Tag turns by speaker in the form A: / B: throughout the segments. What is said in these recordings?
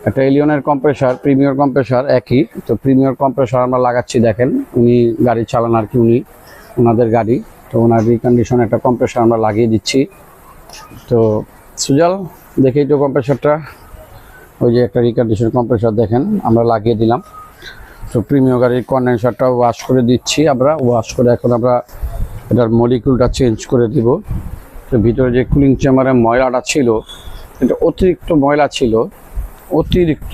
A: একটা এলিয়নের compressor, premier compressor একই। তো প্রিমিয়ার কম্প্রেসার আমরা লাগাচ্ছি, দেখেন উনি গাড়ি চালান আর কি, ওনাদের গাড়ি। তো ওনার রিকন্ডিশন একটা কম্প্রেসার আমরা লাগিয়ে দিচ্ছি। তো সুজাল দেখেই তো কম্প্রেসারটা, ওই যে একটা রিকন্ডিশন কম্প্রেসার দেখেন আমরা লাগিয়ে দিলাম। তো প্রিমিয়ার গাড়ির কন্ডেন্সারটা ওয়াশ করে দিচ্ছি আমরা, ওয়াশ করে এখন আমরা এটার মলিকুলটা চেঞ্জ করে দিব। তো ভিতরে যে কুলিং চেম্বারে ময়লাটা ছিল, এটা অতিরিক্ত ময়লা ছিল, অতিরিক্ত।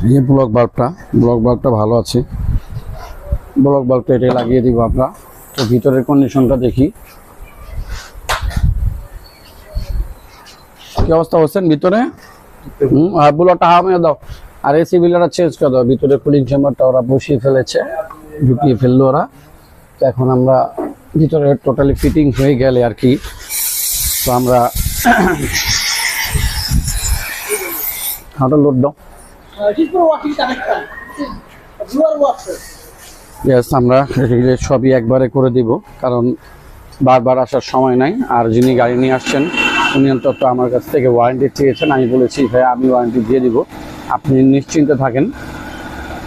A: এই যে ব্লক বাল্বটা ভালো আছে, ব্লক বাল্বটা এটা লাগিয়ে দিব আমরা। তো ভিতরের কন্ডিশনটা দেখি কি অবস্থা হচ্ছেন ভিতরে। আর ব্লকটা হামিয়ে দাও, আর এসি বিলারটা চেঞ্জ করে দাও। ভিতরে কুলিং চেম্বারটা ওরা বসিয়ে ফেলেছে, ঢুকিয়ে ফেললো ওরা। তো এখন আমরা ভিতরে টোটালি ফিটিং হয়ে গেলে আর কি, তো আমরা হাঁটা লোড দাও। আমরা সবই একবারে করে দিব, কারণ বারবার আসার সময় নাই। আর যিনি গাড়ি নিয়ে আসছেন উনি অন্তত আমার কাছ থেকে ওয়ারেন্টি চেয়েছেন, আমি বলেছি ভাই আমি ওয়ারেন্টি দিয়ে দিব, আপনি নিশ্চিন্তে থাকেন।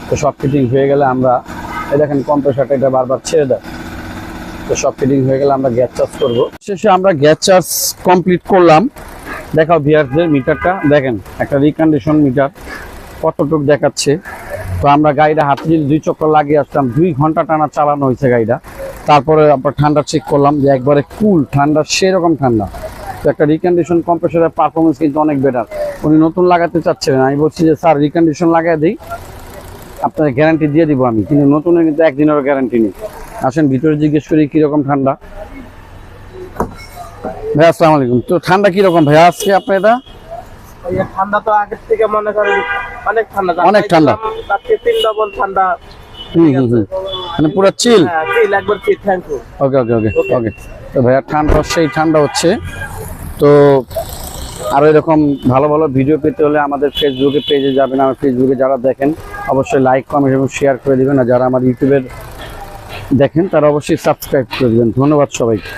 A: তো সব ফিটিং হয়ে গেলে আমরা, এই দেখেন কম্প্রেসারটা এটা বারবার ছেড়ে দেয়। তো সব ফিটিং হয়ে গেলে আমরা গ্যাস চার্জ করবো। শেষে আমরা গ্যাস চার্জ কমপ্লিট করলাম। দেখাও ভিউয়ার্সদের মিটারটা দেখেন, একটা রিকন্ডিশন মিটার কতটুকু দেখাচ্ছে। তো আমরা গাড়িটা হাতে যদি 2 চক্কর লাগিয়ে আসলাম, 2 ঘন্টা টানা চালানো হয়েছে গাড়িটা। তারপরে আমরা ঠান্ডা চেক করলাম যে একবারে কুল ঠান্ডা, সেরকম ঠান্ডা। তো একটা রিকন্ডিশন কম্প্রেসারের পারফরমেন্স কিন্তু অনেক বেটার। উনি নতুন লাগাতে চাচ্ছেন, আমি বলছি যে স্যার রিকন্ডিশন লাগাই দিই, আপনার গ্যারান্টি দিয়ে দিব আমি, কিন্তু নতুনের কিন্তু 1 দিনেরও গ্যারান্টি নেই। আসেন ভিতরে জিজ্ঞেস করি কিরকম ঠান্ডা। ভাই আসসালামু আলাইকুম। তো ঠান্ডা কিরকম ভাই আজকে আপনার এটা?
B: ঠান্ডা তো আগের থেকে মনে করেন অনেক ঠান্ডা,
A: অনেক ঠান্ডা,
B: তাতে 3 ডবল ঠান্ডা।
A: মানে পুরো চিল।
B: হ্যাঁ চিল, একবার চিল। Thank you.
A: ওকে ওকে ওকে ওকে। তো ভাইয়া ঠান্ডা সেই ঠান্ডা হচ্ছে। তো আরও এরকম ভালো ভালো ভিডিও পেতে হলে আমাদের ফেসবুকে পেজে যাবেন। আমার ফেসবুকে যারা দেখেন অবশ্যই লাইক কমেন্ট এবং শেয়ার করে দিবেন, আর যারা আমার ইউটিউবের দেখেন তারা অবশ্যই সাবস্ক্রাইব করে দেবেন। ধন্যবাদ সবাইকে।